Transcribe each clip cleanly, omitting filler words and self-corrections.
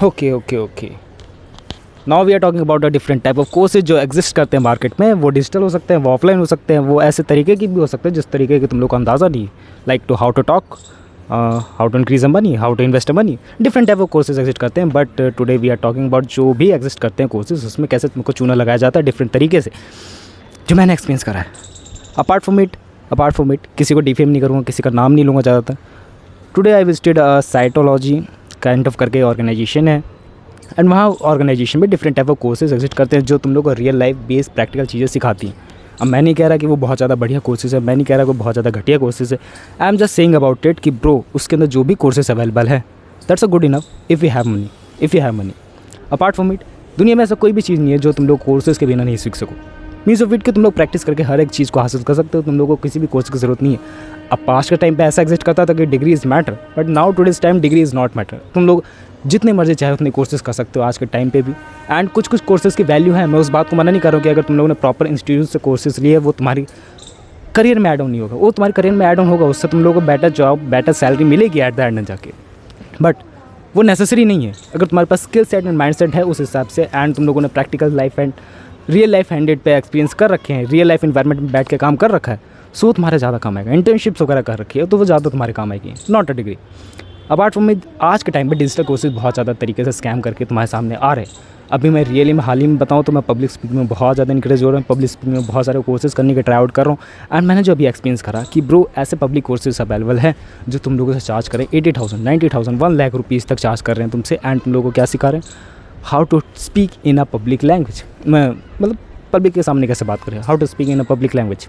Okay okay okay, now we are talking about a different type of courses जो exist करते हैं market में। वो डिजिटल हो सकते हैं, वो ऑफलाइन हो सकते हैं, वो ऐसे तरीके की भी हो सकते हैं जिस तरीके के तुम लोग को अंदाज़ा नहीं, like to how to talk, how to increase money, how to invest money. Different type of courses exist करते हैं, but today we are talking about जो भी एग्जिस्ट करते हैं कोर्सेज, उसमें कैसे तुमको चूना लगाया जाता है डिफरेंट तरीके से, जो मैंने एक्सपीरियंस करा है। अपार्ट फ्रॉम इट किसी को डिफेम नहीं करूँगा, किसी का नाम नहीं लूँगा ज़्यादातर। Today I visited cytology kind of करके ऑर्गेनाइजेशन है, एंड वहाँ ऑर्गेनाइजेशन में different type of courses exist करते हैं जो तुम लोग को रियल लाइफ बेस्ड प्रैक्टिकल चीज़ें सिखाती हैं। अब मैं नहीं कह रहा कि वो बहुत ज़्यादा बढ़िया कोर्सेज है, मैं नहीं कह रहा कि वो बहुत ज़्यादा घटिया कोर्सेज है। I am just saying about it कि ब्रो उसके अंदर जो भी कोर्सेज अवेलेबल है that's a good enough if you have money. Apart from it दुनिया में ऐसा कोई भी चीज़ नहीं है जो तुम लोग कोर्सेज के बिना नहीं सीख सको। मीन्स ऑफ इट कि तुम लोग प्रैक्टिस करके हर एक चीज़ को हासिल कर सकते हो, तुम लोगों को किसी भी कोर्स की ज़रूरत नहीं है। अब पास्ट के टाइम पे ऐसा एग्जिस्ट करता था कि degree is matter, but now today's time degree is not matter. तुम लोग जितने मर्जी चाहे उतने कोर्सेज कर सकते हो आज के टाइम पे भी, एंड कुछ कोर्सेज की वैल्यू है। मैं उस बात को मना नहीं कर रहा हूँ कि अगर तुम लोगों ने प्रॉपर इंस्टीट्यूट से कोर्सेज लिए वो तुम्हारी करियर में ऐड ऑन नहीं होगा, वो तुम्हारे करियर में ऐड ऑन होगा, उससे तुम लोगों को बेटर जॉब बेटर सैलरी मिलेगी एट द एंड में जाके, बट वो नेसेसरी नहीं है। अगर तुम्हारे पास skill set and mind set है उस हिसाब से, एंड तुम लोगों ने practical life and real life handed पे एक्सपीरियंस कर रखे हैं, रियल लाइफ इन्वायरमेंट में बैठ के काम कर रखा है, सो तुम्हारा ज़्यादा काम आएगा। इंटर्नशिप्स वगैरह कर रखी है तो वो ज़्यादा तुम्हारे काम आएगी, not a degree. Apart from आज के टाइम पे डिजिटल कोर्सेज बहुत ज़्यादा तरीके से स्कैम करके तुम्हारे सामने आ रहे हैं। अभी मैं रियली में हाल ही में बताऊँ तो मैं पब्लिक स्पीकिंग में बहुत ज़्यादा इंकरेज हो रहा हूँ, पब्लिक स्पीकिंग में बहुत सारे कोर्सेज करने के ट्राई आउट कर रहा हूँ। एंड मैंने जो अभी एक्सपीरियंस करा कि ब्रो ऐसे पब्लिक कोर्सेज अवेलेबल है जो तुम लोगों से चार्ज करें 80,000 90,000 1 लाख रुपीज़ तक चार्ज कर रहे हैं तुमसे, एंड तुम लोगों को क्या सिखा रहे हैं, how to speak in a public language. मैं मतलब पब्लिक के सामने कैसे बात करें, how to speak in a public language,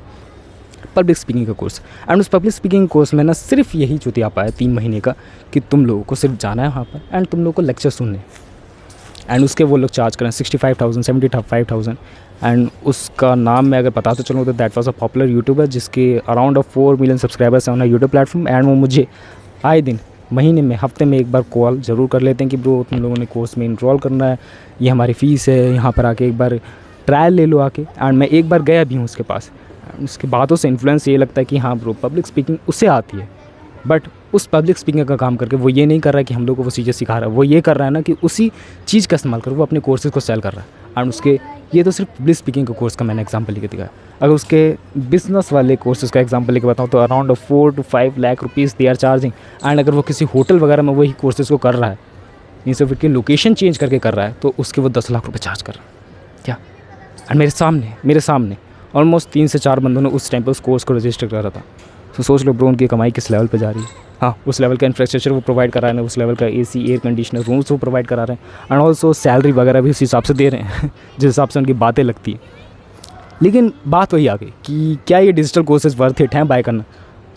public speaking का कोर्स। एंड उस पब्लिक स्पीकिंग कोर्स में ना सिर्फ यही चुतिया पाया 3 महीने का कि तुम लोगों को सिर्फ जाना है वहाँ पर एंड तुम लोगों को लेक्चर सुनने, एंड उसके वो लोग चार्ज करें 65,000 75,000। एंड उसका नाम मैं अगर बताते चलूँ तो that was a popular YouTuber जिसके अराउंड 4 मिलियन सब्सक्राइबर्स हैं ऑन यूट्यूब प्लेटफॉर्म, एंड वो मुझे आए दिन महीने में हफ्ते में एक बार कॉल ज़रूर कर लेते हैं कि ब्रो तुम लोगों ने कोर्स में इनरोल करना है, ये हमारी फ़ीस है, यहाँ पर आके एक बार ट्रायल ले लो आके। एंड मैं एक बार गया भी हूँ उसके पास, उसकी बातों से इन्फ्लुएंस ये लगता है कि हाँ ब्रो पब्लिक स्पीकिंग उससे आती है, बट उस पब्लिक स्पीकिंग का काम करके वो ये नहीं कर रहा है कि हम लोग को वो चीज़ें सिखा रहा है, वो ये कर रहा है ना कि उसी चीज़ का इस्तेमाल कर वो अपने कोर्सेज को सेल कर रहा है। एंड उसके ये तो सिर्फ पब्लिक स्पीकिंग का कोर्स का मैंने एग्जांपल लेके दिखाया। अगर उसके बिजनेस वाले कोर्सेज का एग्जांपल लेके बताऊँ तो around 4 to 5 lakh rupees they are charging. And अगर वो किसी होटल वगैरह में वही कोर्सेज को कर रहा है, इन सब की लोकेशन चेंज करके कर रहा है, तो उसके वो 10 लाख रुपये चार्ज कर रहा है क्या। एंड मेरे सामने ऑलमोस्ट 3 से 4 बंदों ने उस टाइम पर उस कोर्स को रजिस्टर करा था। तो सोच लो ब्रो उनकी कमाई किस लेवल पे जा रही है। हाँ, उस लेवल का इंफ्रास्ट्रक्चर वो प्रोवाइड करा रहे हैं, उस लेवल का एसी एयर कंडीशनर रूम्स वो प्रोवाइड करा रहे हैं, एंड ऑल्सो सैलरी वगैरह भी उस हिसाब से दे रहे हैं जिस हिसाब से उनकी बातें लगती है। लेकिन बात वही आ गई कि क्या ये डिजिटल कोर्सेज वर्थ इट हैं बाय करना।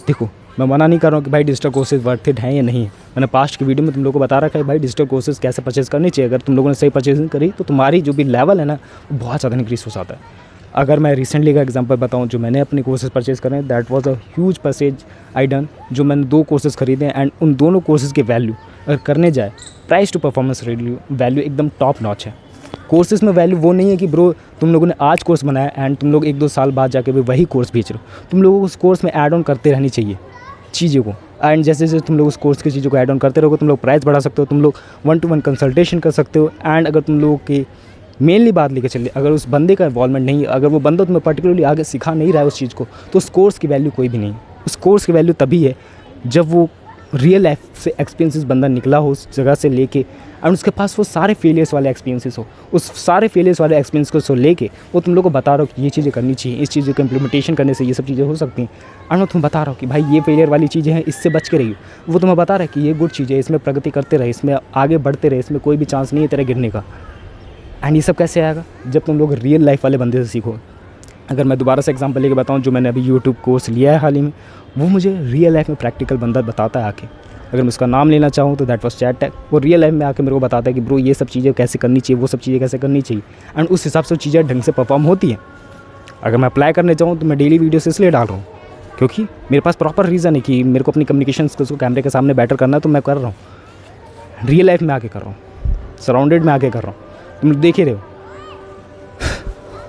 देखो मैं मना नहीं कर रहा हूँ कि भाई डिजिटल कोर्सेज वर्थ इट हैं या नहीं है। मैंने पास्ट की वीडियो में तुम लोगों को बता रखा है भाई डिजिटल कोर्सेज कैसे परचेज़ करनी चाहिए। अगर तुम लोगों ने सही परचेजिंग करी तो तुम्हारी जो भी लेवल है ना वो बहुत ज़्यादा इंक्रीज हो जाता है। अगर मैं रिसेंटली का एग्जांपल बताऊं जो मैंने अपने कोर्सेज परचेज़ करे that was a huge purchase I done, जो मैंने 2 कोर्सेज खरीदे एंड उन दोनों कोर्सेज की वैल्यू अगर करने जाए प्राइस टू परफॉर्मेंस वैल्यू एकदम टॉप नॉच है। कोर्सेज में वैल्यू वो नहीं है कि ब्रो तुम लोगों ने आज कोर्स बनाया एंड तुम लोग 1-2 साल बाद जाके भी वही कोर्स बेच रहे हो। तुम लोगों को उस कोर्स में ऐड ऑन करते रहनी चाहिए चीज़ों को, एंड जैसे जैसे तुम लोग उस कोर्स की चीज़ों को ऐड ऑन करते रहोगे तुम लोग प्राइस बढ़ा सकते हो, तुम लोग 1-to-1 कंसल्टेशन कर सकते हो। एंड अगर तुम लोगों की मेनली बात लेके चलिए, अगर उस बंदे का इन्वॉल्वमेंट नहीं है, अगर वो बंदा तुम्हें पर्टिकुलरली आगे सिखा नहीं रहा है उस चीज़ को, तो उस कोर्स की वैल्यू कोई भी नहीं है। उस कोर्स की वैल्यू तभी है जब वो रियल लाइफ से एक्सपीरियंसेस बंदा निकला हो उस जगह से लेके, एंड उसके पास वो सारे फेलियर्स वाले एक्सपीरियंसेस हो, उस सारे फेलियर्स वाले एक्सपीरियंस को लेके वो तुम लोग को बता रहा हो कि ये चीज़ें करनी चाहिए, इस चीज़ को इम्प्लीमेंटेशन करने से ये सब चीज़ें हो सकती हैं। एंड मैं तुम्हें बता रहा हूँ कि भाई ये फेलियर वाली चीज़ें हैं, इससे बच के रहिए। वो तुम्हें बता रहा है कि ये गुड चीज़ है, इसमें प्रगति करते रहे, इसमें आगे बढ़ते रहे, इसमें कोई भी चांस नहीं है तेरा गिरने का। एंड ये सब कैसे आएगा जब तुम लोग रियल लाइफ वाले बंदे से सीखो। अगर मैं दोबारा से एग्जांपल लेके बताऊं जो मैंने अभी यूट्यूब कोर्स लिया है हाल ही में, वो मुझे रियल लाइफ में प्रैक्टिकल बंदा बताता है आके। अगर मैं उसका नाम लेना चाहूँ तो दैट वाज चैट टैग। वो रियल लाइफ में आके मेरे को बताता है कि ब्रो ये सब चीज़ें कैसे करनी चाहिए, वो सब चीज़ें कैसे करनी चाहिए, एंड उस हिसाब से वो चीज़ें ढंग से परफॉर्म होती हैं। अगर मैं अप्लाई करने चाहूँ तो मैं डेली वीडियोस इसलिए डाल रहा हूँ क्योंकि मेरे पास प्रॉपर रीज़न है कि मेरे को अपनी कम्युनिकेशन स्किल्स को कैमरे के सामने बेटर करना है, तो मैं कर रहा हूँ रियल लाइफ में आके कर रहा हूँ, सराउंडेड में आके कर रहा हूँ, तुम लोग देख ही रहे हो।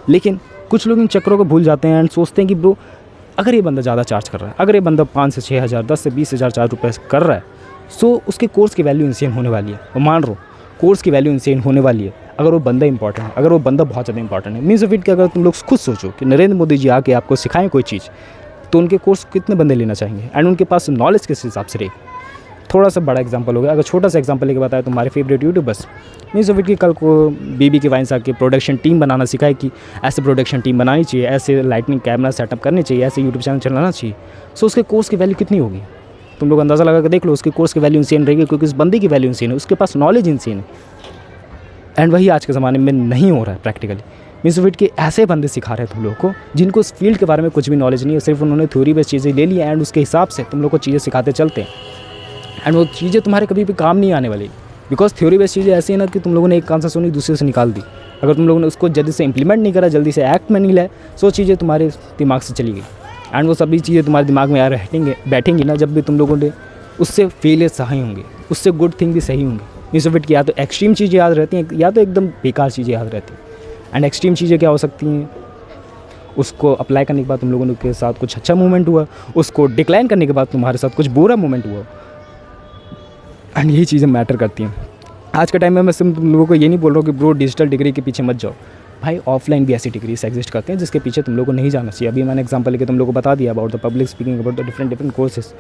लेकिन कुछ लोग इन चक्रों को भूल जाते हैं एंड सोचते हैं कि ब्रो अगर ये बंदा ज़्यादा चार्ज कर रहा है, अगर ये बंदा 5 से 6 हज़ार 10 से 20 हज़ार चार्ज रुपये कर रहा है, सो उसके कोर्स की वैल्यू इंसेन होने वाली है। और मान लो कोर्स की वैल्यू इंसेन होने वाली है अगर वो बंदा इंपॉर्टेंट है, अगर वो बंदा बहुत ज़्यादा इंपॉर्टेंट है। मीन्स ऑफ इट कि अगर तुम लोग खुद सोचो कि नरेंद्र मोदी जी आके आपको सिखाएं कोई चीज़, तो उनके कोर्स कितने बंदे लेना चाहेंगे एंड उनके पास नॉलेज किस हिसाब से रहे। थोड़ा सा बड़ा एग्जांपल हो गया, अगर छोटा सा एग्जांपल लेके बताया तो हमारे favourite YouTubers, means of it कि कल को बीबी के वाइंस आके प्रोडक्शन टीम बनाना सिखाए कि ऐसे प्रोडक्शन टीम बनानी चाहिए, ऐसे लाइटनिंग कैमरा सेटअप करनी चाहिए, ऐसे यूट्यूब चैनल चलाना चाहिए। सो उसके कोर्स की वैल्यू कितनी होगी तुम लोग अंदाज़ा लगा कर देख लो। उसके कोर्स की वैल्यू इंसेन रहेगी क्योंकि उस बंदे की वैल्यू इंसेन है, उसके पास नॉलेज इंसेन है। एंड वही आज के ज़माने में नहीं हो रहा है प्रैक्टिकली। मीन्स ऑफ इट कि ऐसे बंदे सिखा रहे हैं तुम लोग को जिनको उस फील्ड के बारे में कुछ भी नॉलेज नहीं है, सिर्फ उन्होंने थ्योरी बेस्ड चीज़ें ले ली है एंड उसके हिसाब से तुम लोग को चीज़ें सिखाते चलते हैं एंड वो चीज़ें तुम्हारे कभी भी काम नहीं आने वाली। बिकॉज थ्योरी बेस्ड चीज़ें ऐसी है ना कि तुम लोगों ने एक कान से सुनी दूसरे से निकाल दी, अगर तुम लोगों ने उसको जल्दी से इंप्लीमेंट नहीं करा, जल्दी से एक्ट में नहीं लाए, सो चीज़ें तुम्हारे दिमाग से चली गई एंड वो सभी चीज़ें तुम्हारे दिमाग में यार बैठेंगी ना, जब भी तुम लोगों ने उससे फेलियर सही होंगे, उससे गुड थिंग भी सही होंगे। मीन्स ऑफ इट कि या तो एक्सट्रीम चीज़ें याद रहती हैं या तो एकदम बेकार चीज़ें याद रहती हैं। एंड एक्सट्रीम चीज़ें क्या हो सकती हैं, उसको अप्लाई करने के बाद तुम लोगों के साथ कुछ अच्छा मूवमेंट हुआ, उसको डिक्लाइन करने के बाद तुम्हारे साथ कुछ बुरा मूवमेंट हुआ एंड यही चीज़ें मैटर करती हैं। आज के टाइम में मैं सिर्फ तुम लोगों को ये नहीं बोल रहा हूँ कि ब्रो डिजिटल डिग्री के पीछे मत जाओ, भाई ऑफलाइन भी ऐसी डिग्रीज एग्जिस्ट करते हैं जिसके पीछे तुम लोगों को नहीं जाना चाहिए। अभी मैंने एग्जांपल लेके तुम लोगों को बता दिया about the public speaking, about the different courses.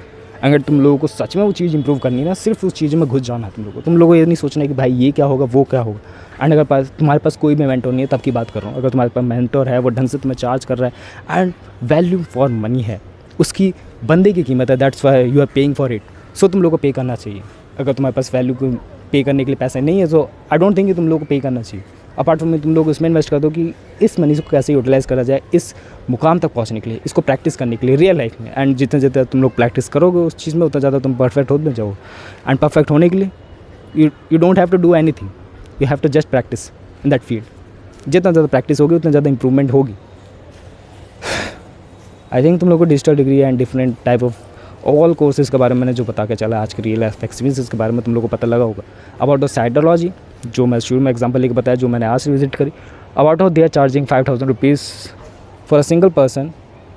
अगर तुम लोगों को सच में वो चीज़ इंप्रूव करनी है ना, सिर्फ उस चीज़ में घुस जाना है तुम लोगों को ये नहीं सोचना है कि भाई ये क्या होगा वो क्या होगा। एंड अगर तुम्हारे पास कोई भी मेंटोर नहीं है तब की बात कर रहा हूँ, अगर तुम्हारे पास मेंटोर है, वो ढंग से तुम्हें चार्ज कर रहा है एंड वैल्यू फॉर मनी है, उसकी बंदे की कीमत है, that's why you are paying for it. So तुम लोग को पे करना चाहिए। अगर तुम्हारे पास वैल्यू को पे करने के लिए पैसे नहीं है तो आई डोंट थिंक कि तुम लोग को पे करना चाहिए। अपार्ट फ्रॉम तुम लोग इसमें इन्वेस्ट कर दो कि इस मनी को कैसे यूटिलाइज़ करा जाए इस मुकाम तक पहुंचने के लिए, इसको प्रैक्टिस करने के लिए रियल लाइफ में। एंड जितने जितना तुम लोग प्रैक्टिस करोगे उस चीज़ में उतना ज़्यादा तुम परफेक्ट होते जाओ। एंड परफेक्ट होने के लिए you don't have to do anything, you have to just practise in that field. जितना ज़्यादा प्रैक्टिस होगी उतना ज़्यादा इंप्रूवमेंट होगी। आई थिंक तुम लोग को digital degree and different type of all courses के बारे में मैंने जो बता के चला, आज के रियल लाइफ एक्सपीरियंसेस के बारे में तुम लोग को पता लगा होगा। अबाउट द साइटोलॉजी जो मैं शुरू में एग्जांपल लेके बताया, जो मैंने आज से विजिट करी, about how they are charging 5000 rupees for a single person,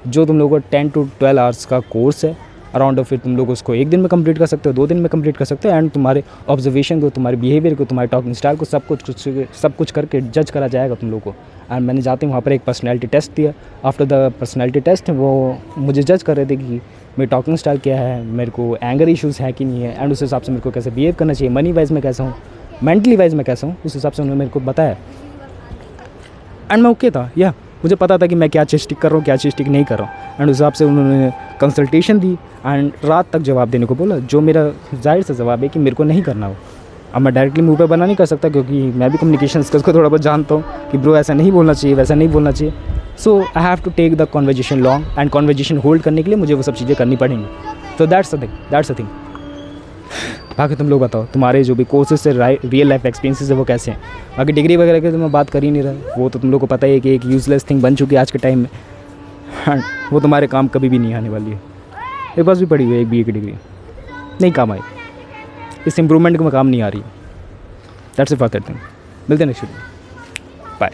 जो तुम लोगों को 10 to 12 आवर्स का कोर्स है अराउंड। फिर तुम लोग उसको 1 दिन में कंप्लीट कर सकते हो, 2 दिन में कंप्लीट कर सकते हो एंड तुम्हारे ऑब्जर्वेशन को, तुम्हारे बिहेवियर को, तुम्हारे टॉकिंग स्टाइल को सब कुछ करके जज करा जाएगा तुम लोग को। एंड मैंने जाते वहाँ पर एक पर्सनैलिटी टेस्ट दिया। आफ्टर द पर्सनैलिटी टेस्ट वो मुझे जज कर रहे थे कि मेरी टॉकिंग स्टाइल क्या है, मेरे को एंगर इश्यूज़ है कि नहीं है एंड उस हिसाब से मेरे को कैसे बिहेव करना चाहिए, मनी वाइज मैं कैसा हूँ, मेंटली वाइज मैं कैसा हूँ, उस हिसाब से उन्होंने मेरे को बताया एंड मैं ओके था। या मुझे पता था कि मैं क्या चीज़ टिक कर रहा हूँ, क्या चीज़ टिक नहीं कर रहा हूँ एंड उस हिसाब से उन्होंने कंसल्टेशन दी एंड रात तक जवाब देने को बोला, जो मेरा जाहिर सा जवाब है कि मेरे को नहीं करना हो। अब मैं डायरेक्टली मुँह पे बना नहीं कर सकता क्योंकि मैं भी कम्युनिकेशन स्किल्स को थोड़ा बहुत जानता हूँ कि ब्रो ऐसा नहीं बोलना चाहिए, वैसा नहीं बोलना चाहिए। So I have to take the conversation long and conversation hold करने के लिए मुझे वो सब चीज़ें करनी पड़ेंगी। तो दैट्स अ थिंग। बाकी तुम लोग बताओ तुम्हारे जो भी कोर्सेज से रियल लाइफ एक्सपीरियंसेस है वो कैसे हैं। बाकी डिग्री वगैरह की तो मैं बात कर ही नहीं रहा, वो तो तुम लोग को पता ही है कि एक यूज़लेस थिंग बन चुकी है आज के टाइम में एंड वो तुम्हारे काम कभी भी नहीं आने वाली है। मेरे पास भी पड़ी हुई है एक BA की डिग्री, नहीं काम आई, इस इम्प्रूवमेंट में काम नहीं आ रही है। That's it for that thing. मिलते हैं नेक्स्ट वीडियो, बाय।